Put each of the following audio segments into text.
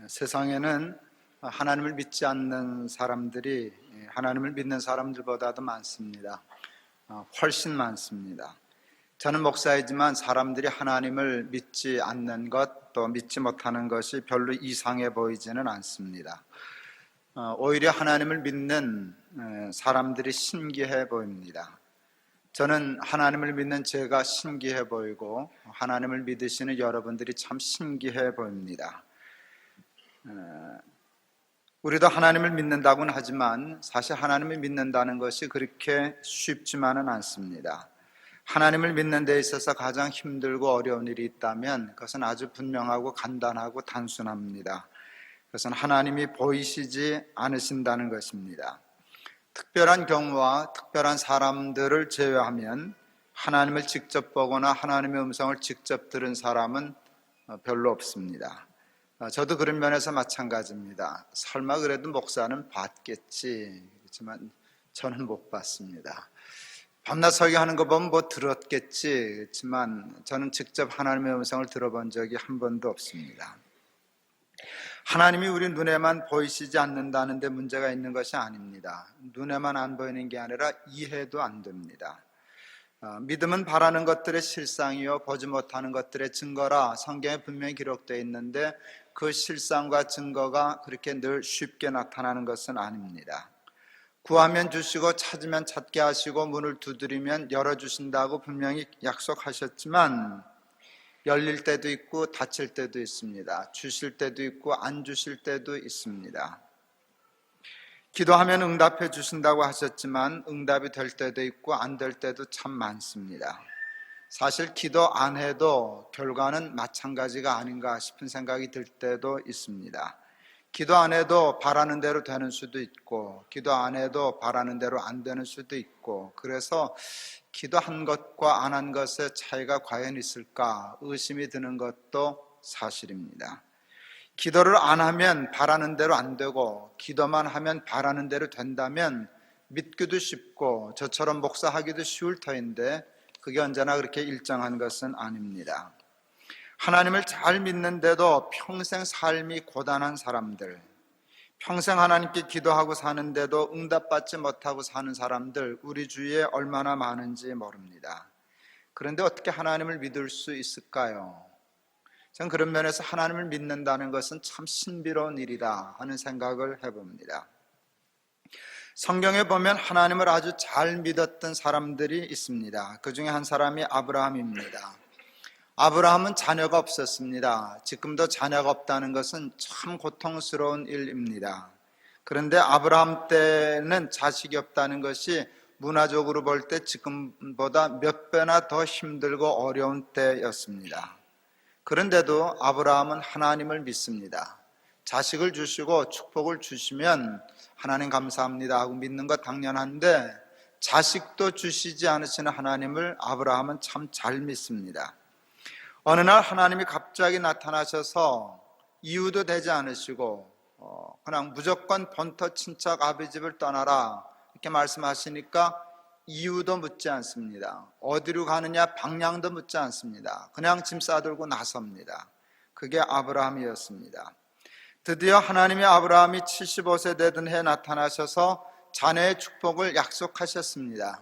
세상에는 하나님을 믿지 않는 사람들이 하나님을 믿는 사람들보다도 많습니다. 훨씬 많습니다. 저는 목사이지만 사람들이 하나님을 믿지 않는 것, 또 믿지 못하는 것이 별로 이상해 보이지는 않습니다. 오히려 하나님을 믿는 사람들이 신기해 보입니다. 저는 하나님을 믿는 제가 신기해 보이고 하나님을 믿으시는 여러분들이 참 신기해 보입니다. 우리도 하나님을 믿는다고는 하지만 사실 하나님을 믿는다는 것이 그렇게 쉽지만은 않습니다. 하나님을 믿는 데 있어서 가장 힘들고 어려운 일이 있다면 그것은 아주 분명하고 간단하고 단순합니다. 그것은 하나님이 보이시지 않으신다는 것입니다. 특별한 경우와 특별한 사람들을 제외하면 하나님을 직접 보거나 하나님의 음성을 직접 들은 사람은 별로 없습니다. 저도 그런 면에서 마찬가지입니다. 설마 그래도 목사는 봤겠지. 그렇지만 저는 못 봤습니다. 밤낮 설교하는 거 보면 뭐 들었겠지. 그렇지만 저는 직접 하나님의 음성을 들어본 적이 한 번도 없습니다. 하나님이 우리 눈에만 보이시지 않는다는 데 문제가 있는 것이 아닙니다. 눈에만 안 보이는 게 아니라 이해도 안 됩니다. 믿음은 바라는 것들의 실상이요 보지 못하는 것들의 증거라 성경에 분명히 기록되어 있는데 그 실상과 증거가 그렇게 늘 쉽게 나타나는 것은 아닙니다. 구하면 주시고 찾으면 찾게 하시고 문을 두드리면 열어주신다고 분명히 약속하셨지만 열릴 때도 있고 닫힐 때도 있습니다. 주실 때도 있고 안 주실 때도 있습니다. 기도하면 응답해 주신다고 하셨지만 응답이 될 때도 있고 안 될 때도 참 많습니다. 사실 기도 안 해도 결과는 마찬가지가 아닌가 싶은 생각이 들 때도 있습니다. 기도 안 해도 바라는 대로 되는 수도 있고 기도 안 해도 바라는 대로 안 되는 수도 있고 그래서 기도한 것과 안 한 것의 차이가 과연 있을까 의심이 드는 것도 사실입니다. 기도를 안 하면 바라는 대로 안 되고 기도만 하면 바라는 대로 된다면 믿기도 쉽고 저처럼 목사하기도 쉬울 터인데 그게 언제나 그렇게 일정한 것은 아닙니다. 하나님을 잘 믿는데도 평생 삶이 고단한 사람들, 평생 하나님께 기도하고 사는데도 응답받지 못하고 사는 사람들 우리 주위에 얼마나 많은지 모릅니다. 그런데 어떻게 하나님을 믿을 수 있을까요? 저는 그런 면에서 하나님을 믿는다는 것은 참 신비로운 일이다 하는 생각을 해봅니다. 성경에 보면 하나님을 아주 잘 믿었던 사람들이 있습니다. 그 중에 한 사람이 아브라함입니다. 아브라함은 자녀가 없었습니다. 지금도 자녀가 없다는 것은 참 고통스러운 일입니다. 그런데 아브라함 때는 자식이 없다는 것이 문화적으로 볼 때 지금보다 몇 배나 더 힘들고 어려운 때였습니다. 그런데도 아브라함은 하나님을 믿습니다. 자식을 주시고 축복을 주시면 하나님 감사합니다 하고 믿는 것 당연한데 자식도 주시지 않으시는 하나님을 아브라함은 참 잘 믿습니다. 어느 날 하나님이 갑자기 나타나셔서 이유도 되지 않으시고 그냥 무조건 본토 친척 아버지 집을 떠나라 이렇게 말씀하시니까 이유도 묻지 않습니다. 어디로 가느냐 방향도 묻지 않습니다. 그냥 짐 싸들고 나섭니다. 그게 아브라함이었습니다. 드디어 하나님이 아브라함이 75세 되던 해에 나타나셔서 자녀의 축복을 약속하셨습니다.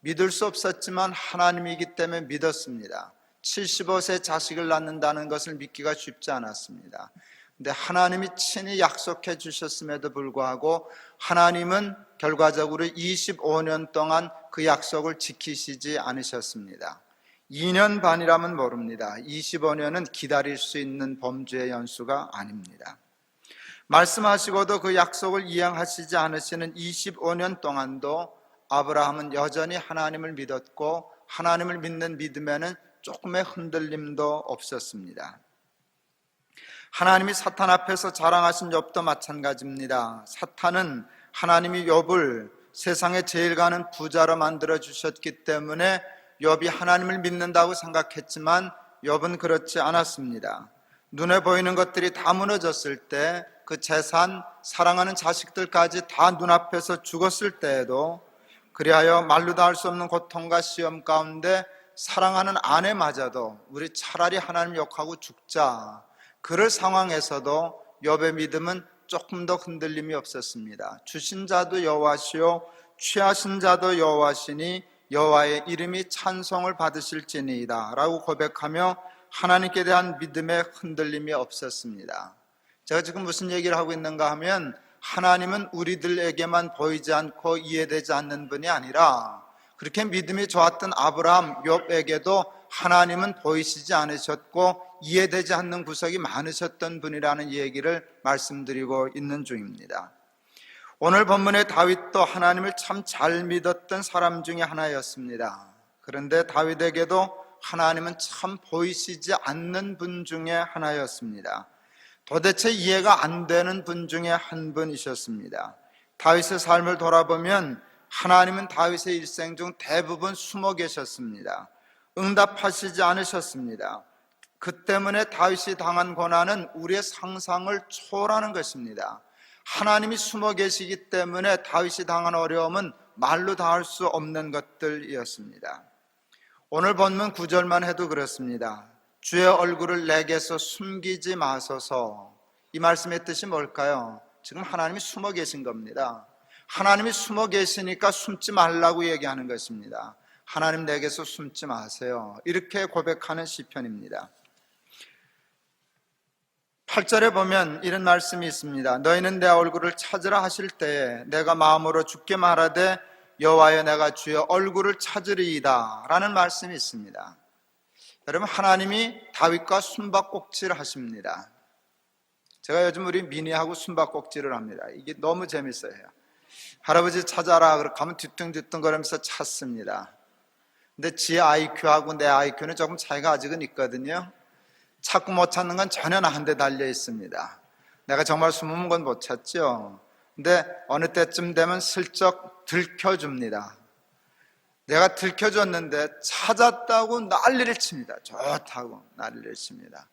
믿을 수 없었지만 하나님이기 때문에 믿었습니다. 75세 자식을 낳는다는 것을 믿기가 쉽지 않았습니다. 근데 하나님이 친히 약속해 주셨음에도 불구하고 하나님은 결과적으로 25년 동안 그 약속을 지키시지 않으셨습니다. 2년 반이라면 모릅니다. 25년은 기다릴 수 있는 범주의 연수가 아닙니다. 말씀하시고도 그 약속을 이행하시지 않으시는 25년 동안도 아브라함은 여전히 하나님을 믿었고 하나님을 믿는 믿음에는 조금의 흔들림도 없었습니다. 하나님이 사탄 앞에서 자랑하신 욥도 마찬가지입니다. 사탄은 하나님이 욥을 세상에 제일 가는 부자로 만들어 주셨기 때문에 욥이 하나님을 믿는다고 생각했지만 욥은 그렇지 않았습니다. 눈에 보이는 것들이 다 무너졌을 때 그 재산, 사랑하는 자식들까지 다 눈앞에서 죽었을 때에도 그리하여 말로도 할 수 없는 고통과 시험 가운데 사랑하는 아내마저도 우리 차라리 하나님 욕하고 죽자 그럴 상황에서도 욥의 믿음은 조금 더 흔들림이 없었습니다. 주신 자도 여호와시요 취하신 자도 여호와시니 여호와의 이름이 찬송을 받으실지니이다 라고 고백하며 하나님께 대한 믿음의 흔들림이 없었습니다. 제가 지금 무슨 얘기를 하고 있는가 하면, 하나님은 우리들에게만 보이지 않고 이해되지 않는 분이 아니라 그렇게 믿음이 좋았던 아브라함, 욥에게도 하나님은 보이시지 않으셨고 이해되지 않는 구석이 많으셨던 분이라는 얘기를 말씀드리고 있는 중입니다. 오늘 본문의 다윗도 하나님을 참 잘 믿었던 사람 중에 하나였습니다. 그런데 다윗에게도 하나님은 참 보이시지 않는 분 중에 하나였습니다. 도대체 이해가 안 되는 분 중에 한 분이셨습니다. 다윗의 삶을 돌아보면 하나님은 다윗의 일생 중 대부분 숨어 계셨습니다. 응답하시지 않으셨습니다. 그 때문에 다윗이 당한 고난은 우리의 상상을 초월하는 것입니다. 하나님이 숨어 계시기 때문에 다윗이 당한 어려움은 말로 다 할 수 없는 것들이었습니다. 오늘 본문 9절만 해도 그렇습니다. 주의 얼굴을 내게서 숨기지 마소서. 이 말씀의 뜻이 뭘까요? 지금 하나님이 숨어 계신 겁니다. 하나님이 숨어 계시니까 숨지 말라고 얘기하는 것입니다. 하나님 내게서 숨지 마세요. 이렇게 고백하는 시편입니다. 8절에 보면 이런 말씀이 있습니다. 너희는 내 얼굴을 찾으라 하실 때에 내가 마음으로 주께 말하되 여호와여 내가 주의 얼굴을 찾으리이다 라는 말씀이 있습니다. 여러분, 하나님이 다윗과 숨바꼭질을 하십니다. 제가 요즘 우리 미니하고 숨바꼭질을 합니다. 이게 너무 재밌어요. 할아버지 찾아라 그렇게 하면 뒤뚱뒤뚱 거리면서 찾습니다. 근데 지 IQ하고 내 IQ는 조금 차이가 아직은 있거든요. 찾고 못 찾는 건 전혀 나한테 달려 있습니다. 내가 정말 숨은 건 못 찾죠. 근데 어느 때쯤 되면 슬쩍 들켜줍니다. 내가 들켜줬는데 찾았다고 난리를 칩니다. 좋다고 난리를 칩니다.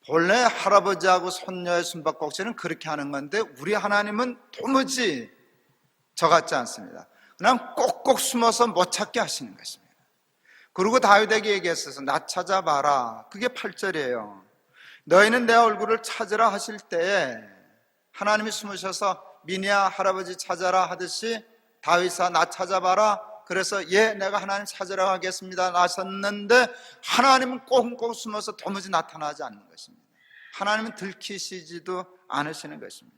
본래 할아버지하고 손녀의 숨바꼭질은 그렇게 하는 건데 우리 하나님은 도무지 저 같지 않습니다. 그냥 꼭꼭 숨어서 못 찾게 하시는 것입니다. 그리고 다윗에게 얘기했어서 나 찾아봐라. 그게 8절이에요. 너희는 내 얼굴을 찾으라 하실 때에 하나님이 숨으셔서 미니야 할아버지 찾아라 하듯이 다윗아 나 찾아봐라. 그래서 예 내가 하나님 찾으러 가겠습니다 나섰는데 하나님은 꽁꽁 숨어서 도무지 나타나지 않는 것입니다. 하나님은 들키시지도 않으시는 것입니다.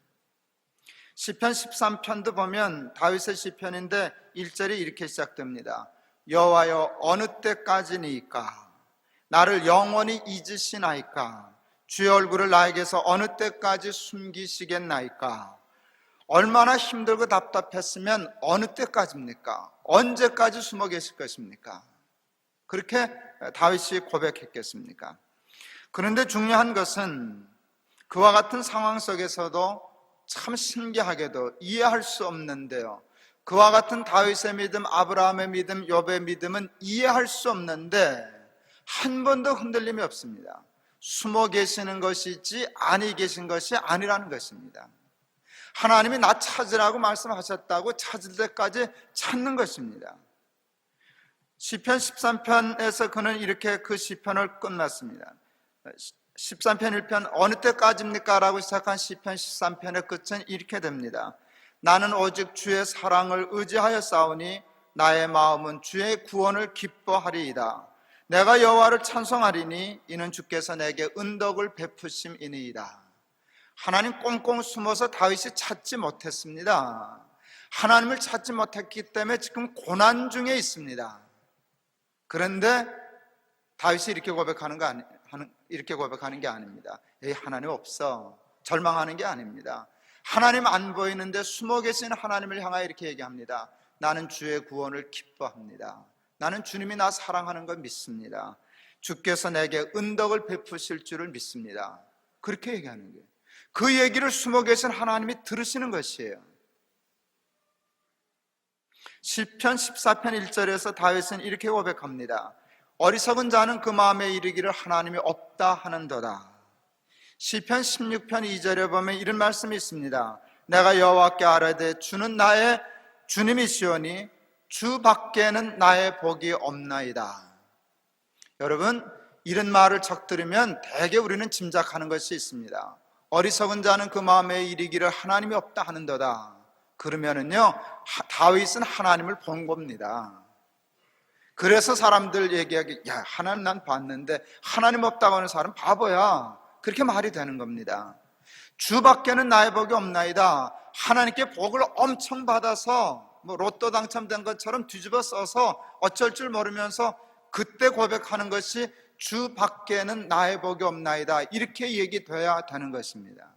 시편 13편도 보면 다윗의 시편인데 1절이 이렇게 시작됩니다. 여호와여 어느 때까지니까 나를 영원히 잊으시나이까 주의 얼굴을 나에게서 어느 때까지 숨기시겠나이까. 얼마나 힘들고 답답했으면 어느 때까지입니까? 언제까지 숨어 계실 것입니까? 그렇게 다윗이 고백했겠습니까? 그런데 중요한 것은 그와 같은 상황 속에서도 참 신기하게도 이해할 수 없는데요, 그와 같은 다윗의 믿음, 아브라함의 믿음, 욥의 믿음은 이해할 수 없는데 한 번도 흔들림이 없습니다. 숨어 계시는 것이지 아니 계신 것이 아니라는 것입니다. 하나님이 나 찾으라고 말씀하셨다고 찾을 때까지 찾는 것입니다. 시편 13편에서 그는 이렇게 그 시편을 끝났습니다. 13편 1편 어느 때까지입니까? 라고 시작한 시편 13편의 끝은 이렇게 됩니다. 나는 오직 주의 사랑을 의지하여 싸우니 나의 마음은 주의 구원을 기뻐하리이다. 내가 여호와를 찬송하리니 이는 주께서 내게 은덕을 베푸심이니이다. 하나님 꽁꽁 숨어서 다윗이 찾지 못했습니다. 하나님을 찾지 못했기 때문에 지금 고난 중에 있습니다. 그런데 다윗이 이렇게 고백하는 게 아닙니다. 에이, 하나님 없어. 절망하는 게 아닙니다. 하나님 안 보이는데 숨어 계신 하나님을 향하여 이렇게 얘기합니다. 나는 주의 구원을 기뻐합니다. 나는 주님이 나 사랑하는 걸 믿습니다. 주께서 내게 은덕을 베푸실 줄을 믿습니다. 그렇게 얘기하는 거예요. 그 얘기를 숨어 계신 하나님이 들으시는 것이에요. 시편 14편 1절에서 다윗은 이렇게 고백합니다. 어리석은 자는 그 마음에 이르기를 하나님이 없다 하는도다. 시편 16편 2절에 보면 이런 말씀이 있습니다. 내가 여호와께 아뢰되 주는 나의 주님이시오니 주 밖에는 나의 복이 없나이다. 여러분, 이런 말을 적 들으면 대개 우리는 짐작하는 것이 있습니다. 어리석은 자는 그 마음에 이르기를 하나님이 없다 하는도다. 그러면은요, 다윗은 하나님을 본 겁니다. 그래서 사람들 얘기하기, 야, 하나님 난 봤는데 하나님 없다고 하는 사람 바보야. 그렇게 말이 되는 겁니다. 주 밖에는 나의 복이 없나이다. 하나님께 복을 엄청 받아서 로또 당첨된 것처럼 뒤집어 써서 어쩔 줄 모르면서 그때 고백하는 것이 주 밖에는 나의 복이 없나이다, 이렇게 얘기돼야 되는 것입니다.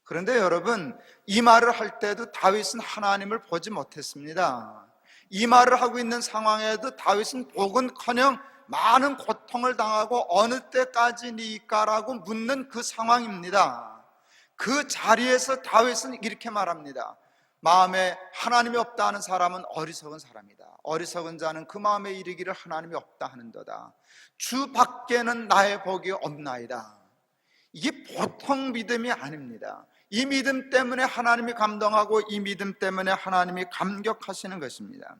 그런데 여러분, 이 말을 할 때도 다윗은 하나님을 보지 못했습니다. 이 말을 하고 있는 상황에도 다윗은 복은커녕 많은 고통을 당하고 어느 때까지니까라고 묻는 그 상황입니다. 그 자리에서 다윗은 이렇게 말합니다. 마음에 하나님이 없다 하는 사람은 어리석은 사람이다. 어리석은 자는 그 마음에 이르기를 하나님이 없다 하는도다. 주 밖에는 나의 복이 없나이다. 이게 보통 믿음이 아닙니다. 이 믿음 때문에 하나님이 감동하고 이 믿음 때문에 하나님이 감격하시는 것입니다.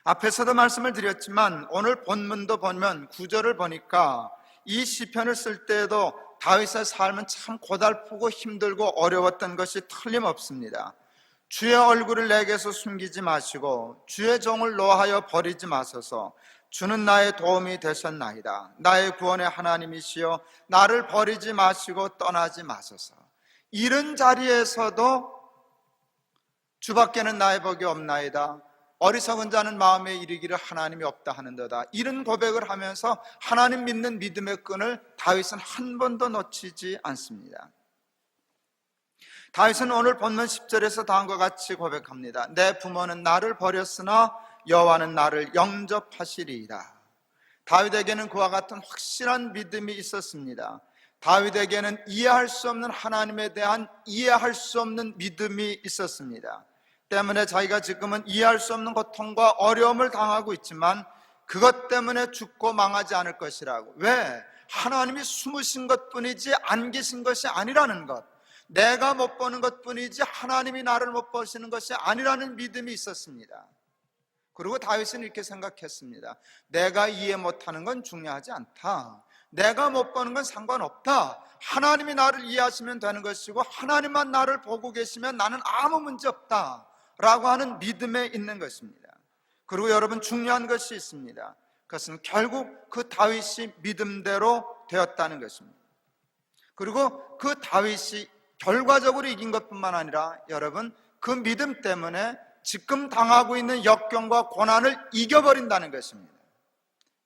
앞에서도 말씀을 드렸지만 오늘 본문도 보면 구절을 보니까 이 시편을 쓸 때에도 다윗의 삶은 참 고달프고 힘들고 어려웠던 것이 틀림없습니다. 주의 얼굴을 내게서 숨기지 마시고 주의 종을 노하여 버리지 마소서. 주는 나의 도움이 되셨나이다. 나의 구원의 하나님이시여 나를 버리지 마시고 떠나지 마소서. 이런 자리에서도 주밖에는 나의 복이 없나이다. 어리석은 자는 마음에 이르기를 하나님이 없다 하는도다. 이런 고백을 하면서 하나님 믿는 믿음의 끈을 다윗은 한 번도 놓치지 않습니다. 다윗은 오늘 본문 10절에서 다음과 같이 고백합니다. 내 부모는 나를 버렸으나 여호와는 나를 영접하시리이다. 다윗에게는 그와 같은 확실한 믿음이 있었습니다. 다윗에게는 이해할 수 없는 하나님에 대한 이해할 수 없는 믿음이 있었습니다. 때문에 자기가 지금은 이해할 수 없는 고통과 어려움을 당하고 있지만 그것 때문에 죽고 망하지 않을 것이라고. 왜? 하나님이 숨으신 것뿐이지 안 계신 것이 아니라는 것, 내가 못 보는 것뿐이지 하나님이 나를 못 보시는 것이 아니라는 믿음이 있었습니다. 그리고 다윗은 이렇게 생각했습니다. 내가 이해 못하는 건 중요하지 않다. 내가 못 보는 건 상관없다. 하나님이 나를 이해하시면 되는 것이고 하나님만 나를 보고 계시면 나는 아무 문제 없다 라고 하는 믿음에 있는 것입니다. 그리고 여러분, 중요한 것이 있습니다. 그것은 결국 그 다윗이 믿음대로 되었다는 것입니다. 그리고 그 다윗이 결과적으로 이긴 것뿐만 아니라 여러분, 그 믿음 때문에 지금 당하고 있는 역경과 고난을 이겨버린다는 것입니다.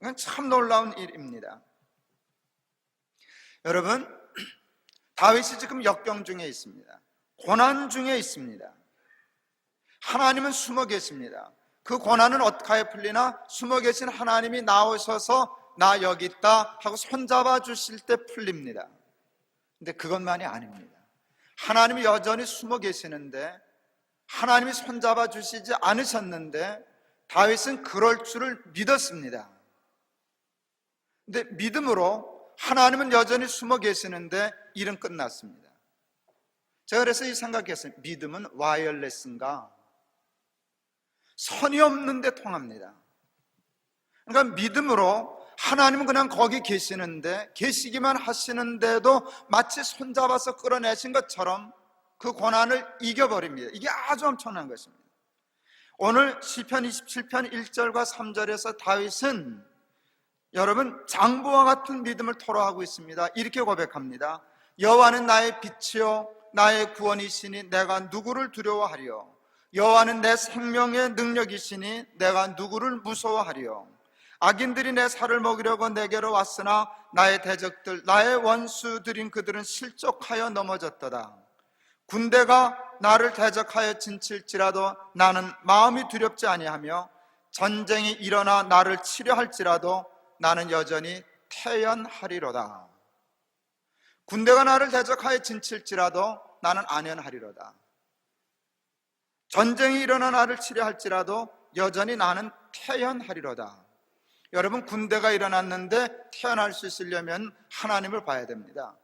이건 참 놀라운 일입니다. 여러분, 다윗이 지금 역경 중에 있습니다. 고난 중에 있습니다. 하나님은 숨어 계십니다. 그 고난은 어떻게 풀리나? 숨어 계신 하나님이 나오셔서 나 여기 있다 하고 손잡아 주실 때 풀립니다. 근데 그것만이 아닙니다. 하나님이 여전히 숨어 계시는데, 하나님이 손잡아 주시지 않으셨는데 다윗은 그럴 줄을 믿었습니다. 근데 믿음으로 하나님은 여전히 숨어 계시는데 일은 끝났습니다. 제가 그래서 이 생각했어요. 믿음은 와이어리스인가? 선이 없는데 통합니다. 그러니까 믿음으로 하나님은 그냥 거기 계시는데, 계시기만 하시는데도 마치 손잡아서 끌어내신 것처럼 그 고난을 이겨버립니다. 이게 아주 엄청난 것입니다. 오늘 시편 27편 1절과 3절에서 다윗은 여러분 장부와 같은 믿음을 토로하고 있습니다. 이렇게 고백합니다. 여호와는 나의 빛이요 나의 구원이시니 내가 누구를 두려워하리요. 여호와는 내 생명의 능력이시니 내가 누구를 무서워하리요. 악인들이 내 살을 먹이려고 내게로 왔으나 나의 대적들 나의 원수들인 그들은 실족하여 넘어졌도다. 군대가 나를 대적하여 진칠지라도 나는 마음이 두렵지 아니하며 전쟁이 일어나 나를 치려 할지라도 나는 여전히 태연하리로다. 군대가 나를 대적하여 진칠지라도 나는 안연하리로다. 전쟁이 일어나 나를 치려 할지라도 여전히 나는 태연하리로다. 여러분, 군대가 일어났는데 태어날 수 있으려면 하나님을 봐야 됩니다.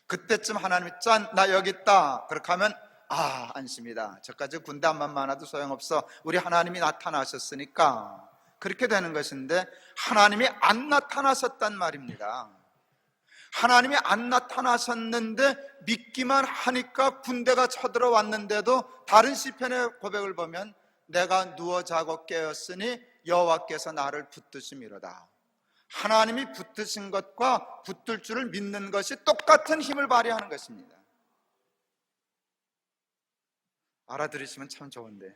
그때쯤 하나님이 짠, 나 여기 있다 그렇게 하면 안심이다. 저까지 군대 한만 많아도 소용없어. 우리 하나님이 나타나셨으니까 그렇게 되는 것인데 하나님이 안 나타나셨단 말입니다. 하나님이 안 나타나셨는데 믿기만 하니까 군대가 쳐들어왔는데도 다른 시편의 고백을 보면 내가 누워 자고 깨었으니 여호와께서 나를 붙드심이로다. 하나님이 붙드신 것과 붙들 줄을 믿는 것이 똑같은 힘을 발휘하는 것입니다. 알아들으시면 참 좋은데,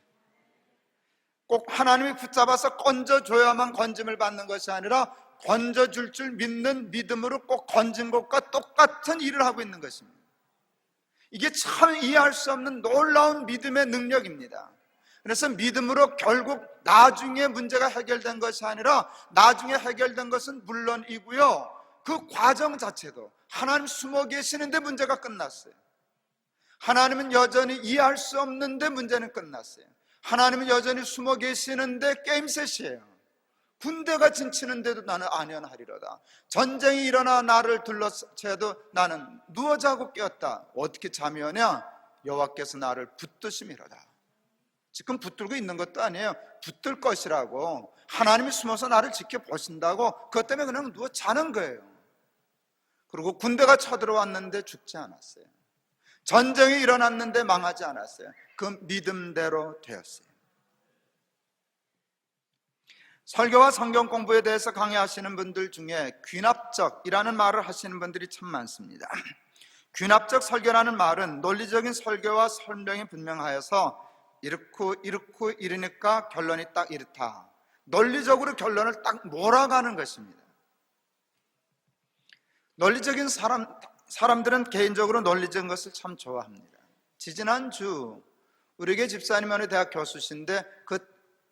꼭 하나님이 붙잡아서 건져줘야만 건짐을 받는 것이 아니라 건져줄 줄 믿는 믿음으로 꼭 건진 것과 똑같은 일을 하고 있는 것입니다. 이게 참 이해할 수 없는 놀라운 믿음의 능력입니다. 그래서 믿음으로 결국 나중에 문제가 해결된 것이 아니라 나중에 해결된 것은 물론이고요, 그 과정 자체도 하나님 숨어 계시는데 문제가 끝났어요. 하나님은 여전히 이해할 수 없는데 문제는 끝났어요. 하나님은 여전히 숨어 계시는데 게임셋이에요. 군대가 진치는데도 나는 안연하리로다. 전쟁이 일어나 나를 둘러채도 나는 누워 자고 깨었다. 어떻게 잠이 오냐? 여호와께서 나를 붙드심이로다. 지금 붙들고 있는 것도 아니에요. 붙들 것이라고. 하나님이 숨어서 나를 지켜보신다고. 그것 때문에 그냥 누워 자는 거예요. 그리고 군대가 쳐들어왔는데 죽지 않았어요. 전쟁이 일어났는데 망하지 않았어요. 그 믿음대로 되었어요. 설교와 성경 공부에 대해서 강의하시는 분들 중에 귀납적이라는 말을 하시는 분들이 참 많습니다. 귀납적 설교라는 말은 논리적인 설교와 설명이 분명하여서 이렇고 이러니까 결론이 딱 이렇다, 논리적으로 결론을 딱 몰아가는 것입니다. 논리적인 사람들은 개인적으로 논리적인 것을 참 좋아합니다. 지지난주 우리에게 집사님은 대학 교수신데 그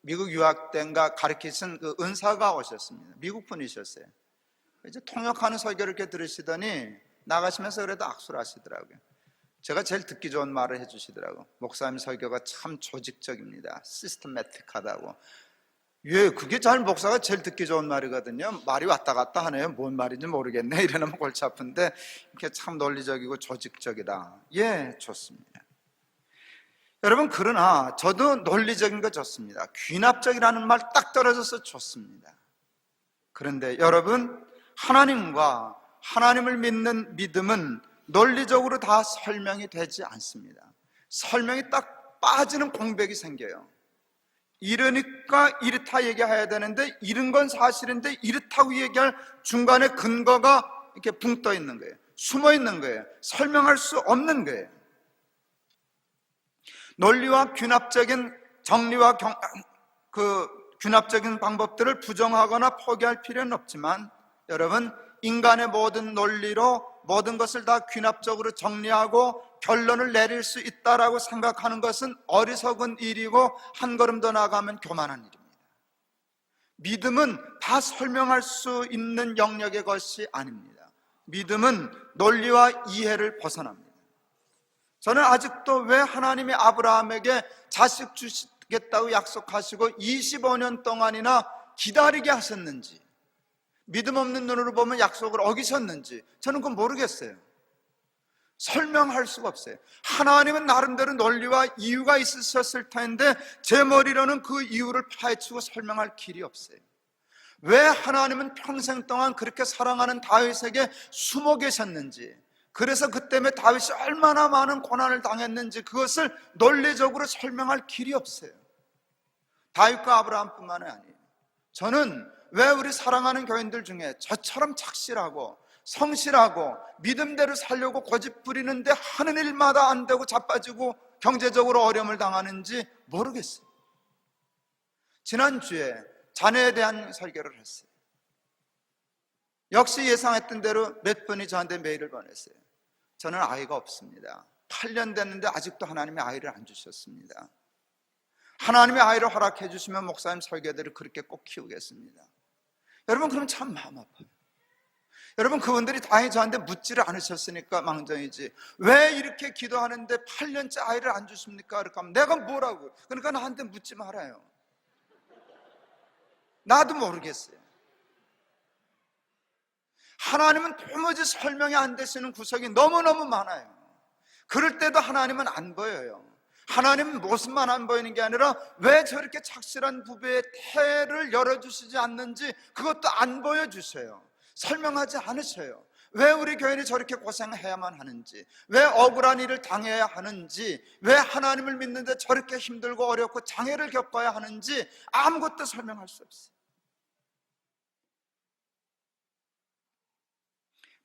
미국 유학 때인가 가르치신 그 은사가 오셨습니다. 미국 분이셨어요. 이제 통역하는 설교를 이렇게 들으시더니 나가시면서 그래도 악수를 하시더라고요. 제가 제일 듣기 좋은 말을 해주시더라고요. 목사님 설교가 참 조직적입니다. 시스템매틱하다고. 예, 그게 잘 목사가 제일 듣기 좋은 말이거든요. 말이 왔다 갔다 하네요. 뭔 말인지 모르겠네. 이러면 골치 아픈데 이렇게 참 논리적이고 조직적이다. 예, 좋습니다. 여러분, 그러나 저도 논리적인 거 좋습니다. 귀납적이라는 말 딱 떨어져서 좋습니다. 그런데 여러분, 하나님과 하나님을 믿는 믿음은 논리적으로 다 설명이 되지 않습니다. 설명이 딱 빠지는 공백이 생겨요. 이러니까 이렇다 얘기해야 되는데 이런 건 사실인데 이렇다고 얘기할 중간에 근거가 이렇게 붕 떠 있는 거예요. 숨어 있는 거예요. 설명할 수 없는 거예요. 논리와 균합적인 정리와 균합적인 방법들을 부정하거나 포기할 필요는 없지만, 여러분, 인간의 모든 논리로 모든 것을 다 균합적으로 정리하고 결론을 내릴 수 있다라고 생각하는 것은 어리석은 일이고 한 걸음 더 나아가면 교만한 일입니다. 믿음은 다 설명할 수 있는 영역의 것이 아닙니다. 믿음은 논리와 이해를 벗어납니다. 저는 아직도 왜 하나님이 아브라함에게 자식 주시겠다고 약속하시고 25년 동안이나 기다리게 하셨는지, 믿음 없는 눈으로 보면 약속을 어기셨는지 저는 그건 모르겠어요. 설명할 수가 없어요. 하나님은 나름대로 논리와 이유가 있으셨을 텐데 제 머리로는 그 이유를 파헤치고 설명할 길이 없어요. 왜 하나님은 평생 동안 그렇게 사랑하는 다윗에게 숨어 계셨는지, 그래서 그 때문에 다윗이 얼마나 많은 고난을 당했는지 그것을 논리적으로 설명할 길이 없어요. 다윗과 아브라함뿐만 아니에요. 저는 왜 우리 사랑하는 교인들 중에 저처럼 착실하고 성실하고 믿음대로 살려고 고집 부리는데 하는 일마다 안 되고 자빠지고 경제적으로 어려움을 당하는지 모르겠어요. 지난주에 자녀에 대한 설교를 했어요. 역시 예상했던 대로 몇 분이 저한테 메일을 보냈어요. 저는 아이가 없습니다. 8년 됐는데 아직도 하나님이 아이를 안 주셨습니다. 하나님의 아이를 허락해 주시면 목사님 설교대로 그렇게 꼭 키우겠습니다. 여러분, 그럼 참 마음 아파요. 여러분, 그분들이 다행히 저한테 묻지를 않으셨으니까 망정이지, 왜 이렇게 기도하는데 8년째 아이를 안 주십니까? 그렇게 하면 내가 뭐라고? 그러니까 나한테 묻지 말아요. 나도 모르겠어요. 하나님은 도무지 설명이 안 되시는 구석이 너무너무 많아요. 그럴 때도 하나님은 안 보여요. 하나님은 모습만 안 보이는 게 아니라 왜 저렇게 착실한 부부의 태를 열어주시지 않는지 그것도 안 보여주셔요. 설명하지 않으셔요. 왜 우리 교인이 저렇게 고생해야만 하는지, 왜 억울한 일을 당해야 하는지, 왜 하나님을 믿는데 저렇게 힘들고 어렵고 장애를 겪어야 하는지 아무것도 설명할 수 없어요.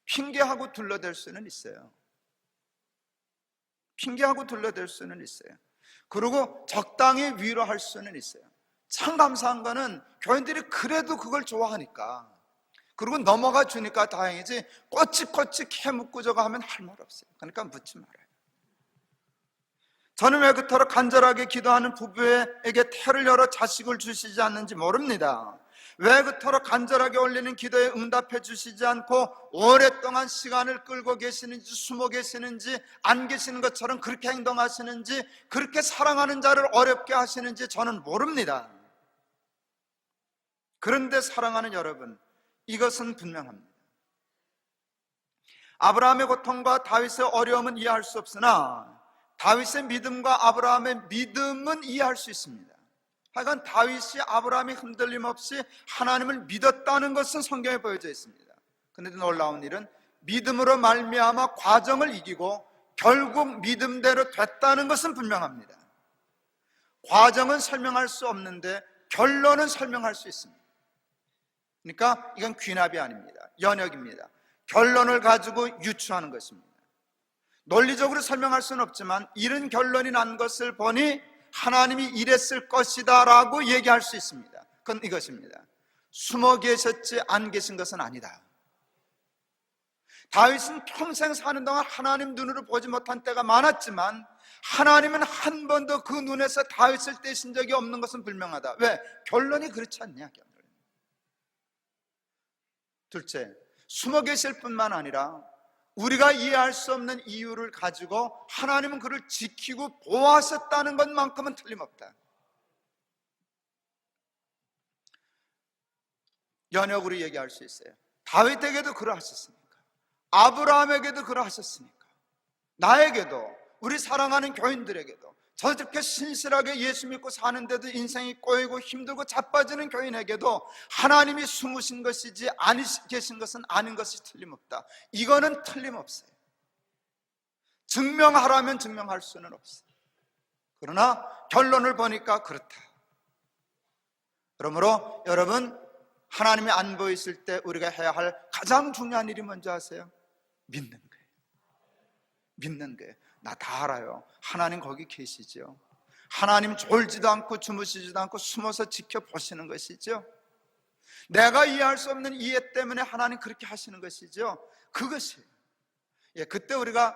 핑계하고 둘러댈 수는 있어요. 핑계하고 둘러댈 수는 있어요. 그리고 적당히 위로할 수는 있어요. 참 감사한 거는 교인들이 그래도 그걸 좋아하니까, 그리고 넘어가 주니까 다행이지, 꼬치꼬치 캐묻고저거 하면 할 말 없어요. 그러니까 묻지 말아요. 저는 왜 그토록 간절하게 기도하는 부부에게 태를 열어 자식을 주시지 않는지 모릅니다. 왜 그토록 간절하게 올리는 기도에 응답해 주시지 않고 오랫동안 시간을 끌고 계시는지, 숨어 계시는지, 안 계시는 것처럼 그렇게 행동하시는지, 그렇게 사랑하는 자를 어렵게 하시는지 저는 모릅니다. 그런데 사랑하는 여러분, 이것은 분명합니다. 아브라함의 고통과 다윗의 어려움은 이해할 수 없으나 다윗의 믿음과 아브라함의 믿음은 이해할 수 있습니다. 하여간 다윗이 아브라함이 흔들림 없이 하나님을 믿었다는 것은 성경에 보여져 있습니다. 그런데 놀라운 일은 믿음으로 말미암아 과정을 이기고 결국 믿음대로 됐다는 것은 분명합니다. 과정은 설명할 수 없는데 결론은 설명할 수 있습니다. 그러니까 이건 귀납이 아닙니다. 연역입니다. 결론을 가지고 유추하는 것입니다. 논리적으로 설명할 수는 없지만 이런 결론이 난 것을 보니 하나님이 이랬을 것이다 라고 얘기할 수 있습니다. 그건 이것입니다. 숨어 계셨지 안 계신 것은 아니다. 다윗은 평생 사는 동안 하나님 눈으로 보지 못한 때가 많았지만 하나님은 한 번도 그 눈에서 다윗을 떼신 적이 없는 것은 분명하다. 왜? 결론이 그렇지 않냐. 둘째, 숨어 계실 뿐만 아니라 우리가 이해할 수 없는 이유를 가지고 하나님은 그를 지키고 보호하셨다는 것만큼은 틀림없다. 연역으로 얘기할 수 있어요. 다윗에게도 그러하셨으니까, 아브라함에게도 그러하셨으니까, 나에게도, 우리 사랑하는 교인들에게도, 저렇게 신실하게 예수 믿고 사는데도 인생이 꼬이고 힘들고 자빠지는 교인에게도 하나님이 숨으신 것이지 안 계신 것은 아닌 것이 틀림없다. 이거는 틀림없어요. 증명하라면 증명할 수는 없어요. 그러나 결론을 보니까 그렇다. 그러므로 여러분, 하나님이 안 보이실 때 우리가 해야 할 가장 중요한 일이 뭔지 아세요? 믿는 거예요. 믿는 거예요. 나 다 알아요. 하나님 거기 계시죠. 하나님 졸지도 않고 주무시지도 않고 숨어서 지켜보시는 것이죠. 내가 이해할 수 없는 이해 때문에 하나님 그렇게 하시는 것이죠. 그것이에요. 그때 우리가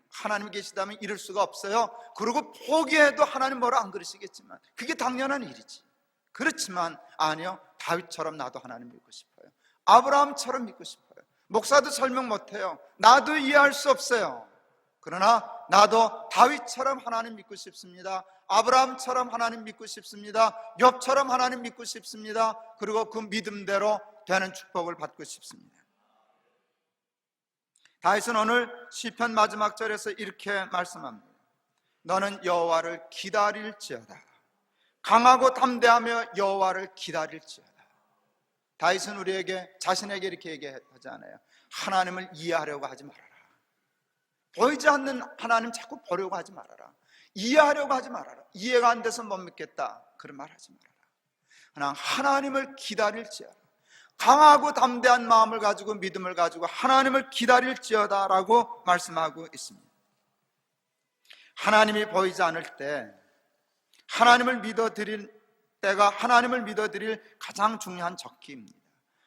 하나님 계시다면 이럴 수가 없어요, 그리고 포기해도 하나님 뭐라 안 그러시겠지만 그게 당연한 일이지. 그렇지만 아니요, 다윗처럼 나도 하나님 믿고 싶어요. 아브라함처럼 믿고 싶어요. 목사도 설명 못해요. 나도 이해할 수 없어요. 그러나 나도 다윗처럼 하나님 믿고 싶습니다. 아브라함처럼 하나님 믿고 싶습니다. 욥처럼 하나님 믿고 싶습니다. 그리고 그 믿음대로 되는 축복을 받고 싶습니다. 다윗은 오늘 시편 마지막 절에서 이렇게 말씀합니다. 너는 여호와를 기다릴지어다. 강하고 담대하며 여호와를 기다릴지어다. 다윗은 우리에게, 자신에게 이렇게 얘기하지 않아요. 하나님을 이해하려고 하지 말아라. 보이지 않는 하나님 자꾸 보려고 하지 말아라. 이해하려고 하지 말아라. 이해가 안 돼서 못 믿겠다, 그런 말 하지 말아라. 그냥 하나님을 기다릴지어다. 강하고 담대한 마음을 가지고, 믿음을 가지고 하나님을 기다릴지어다 라고 말씀하고 있습니다. 하나님이 보이지 않을 때 하나님을 믿어드릴 때가 하나님을 믿어드릴 가장 중요한 적기입니다.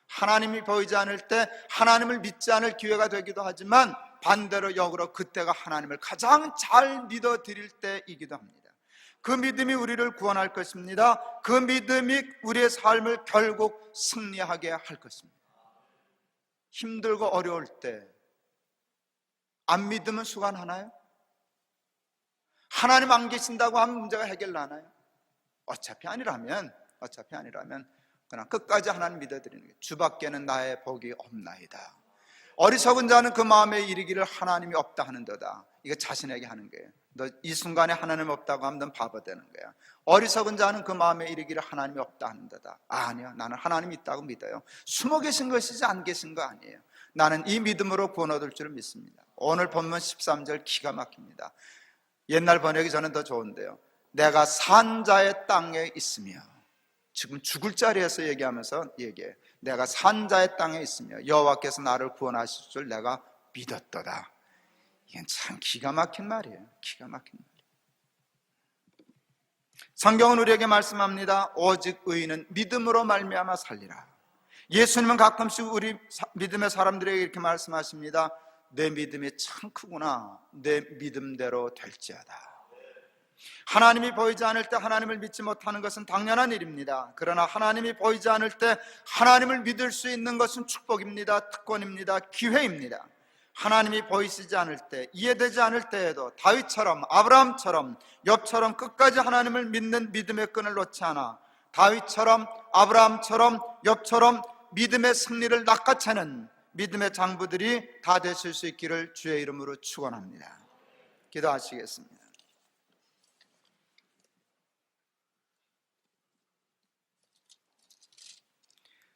하나님이 보이지 않을 때 하나님을 믿지 않을 기회가 되기도 하지만 반대로 역으로 그때가 하나님을 가장 잘 믿어드릴 때이기도 합니다. 그 믿음이 우리를 구원할 것입니다. 그 믿음이 우리의 삶을 결국 승리하게 할 것입니다. 힘들고 어려울 때 안 믿으면 수관하나요? 하나님 안 계신다고 하면 문제가 해결나나요? 어차피 아니라면 그냥 끝까지 하나님 믿어드리는 게, 주밖에는 나의 복이 없나이다. 어리석은 자는 그 마음에 이르기를 하나님이 없다 하는도다. 이거 자신에게 하는 거예요. 너 이 순간에 하나님 없다고 하면 넌 바보 되는 거야. 어리석은 자는 그 마음에 이르기를 하나님이 없다 하는도다. 아니요, 나는 하나님 있다고 믿어요. 숨어 계신 것이지 안 계신 거 아니에요. 나는 이 믿음으로 구원 얻을 줄 믿습니다. 오늘 본문 13절 기가 막힙니다. 옛날 번역이 저는 더 좋은데요. 내가 산 자의 땅에 있으며, 지금 죽을 자리에서 얘기하면서 얘기해요. 내가 산 자의 땅에 있으며 여호와께서 나를 구원하실 줄 내가 믿었도다. 이건 참 기가 막힌 말이에요. 기가 막힌 말. 성경은 우리에게 말씀합니다. 오직 의인은 믿음으로 말미암아 살리라. 예수님은 가끔씩 우리 믿음의 사람들에게 이렇게 말씀하십니다. 내 믿음이 참 크구나. 내 믿음대로 될지어다. 하나님이 보이지 않을 때 하나님을 믿지 못하는 것은 당연한 일입니다. 그러나 하나님이 보이지 않을 때 하나님을 믿을 수 있는 것은 축복입니다. 특권입니다. 기회입니다. 하나님이 보이시지 않을 때, 이해되지 않을 때에도 다윗처럼, 아브라함처럼, 욥처럼 끝까지 하나님을 믿는 믿음의 끈을 놓지 않아 다윗처럼, 아브라함처럼, 욥처럼 믿음의 승리를 낚아채는 믿음의 장부들이 다 되실 수 있기를 주의 이름으로 축원합니다. 기도하시겠습니다.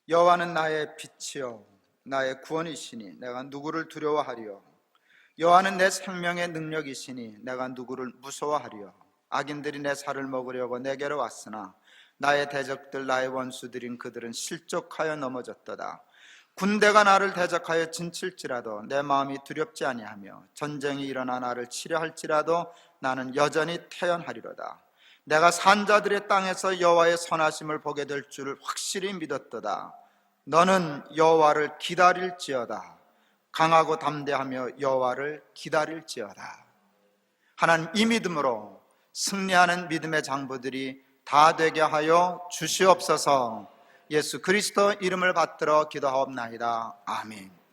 여호와는 나의 빛이요 나의 구원이시니 내가 누구를 두려워하리요. 여호와는 내 생명의 능력이시니 내가 누구를 무서워하리요. 악인들이 내 살을 먹으려고 내게로 왔으나 나의 대적들 나의 원수들인 그들은 실족하여 넘어졌도다. 군대가 나를 대적하여 진칠지라도 내 마음이 두렵지 아니하며 전쟁이 일어나 나를 치려 할지라도 나는 여전히 태연하리로다. 내가 산자들의 땅에서 여호와의 선하심을 보게 될 줄을 확실히 믿었도다. 너는 여호와를 기다릴지어다. 강하고 담대하며 여호와를 기다릴지어다. 하나님, 이 믿음으로 승리하는 믿음의 장부들이 다 되게 하여 주시옵소서. 예수 그리스도 이름을 받들어 기도하옵나이다. 아멘.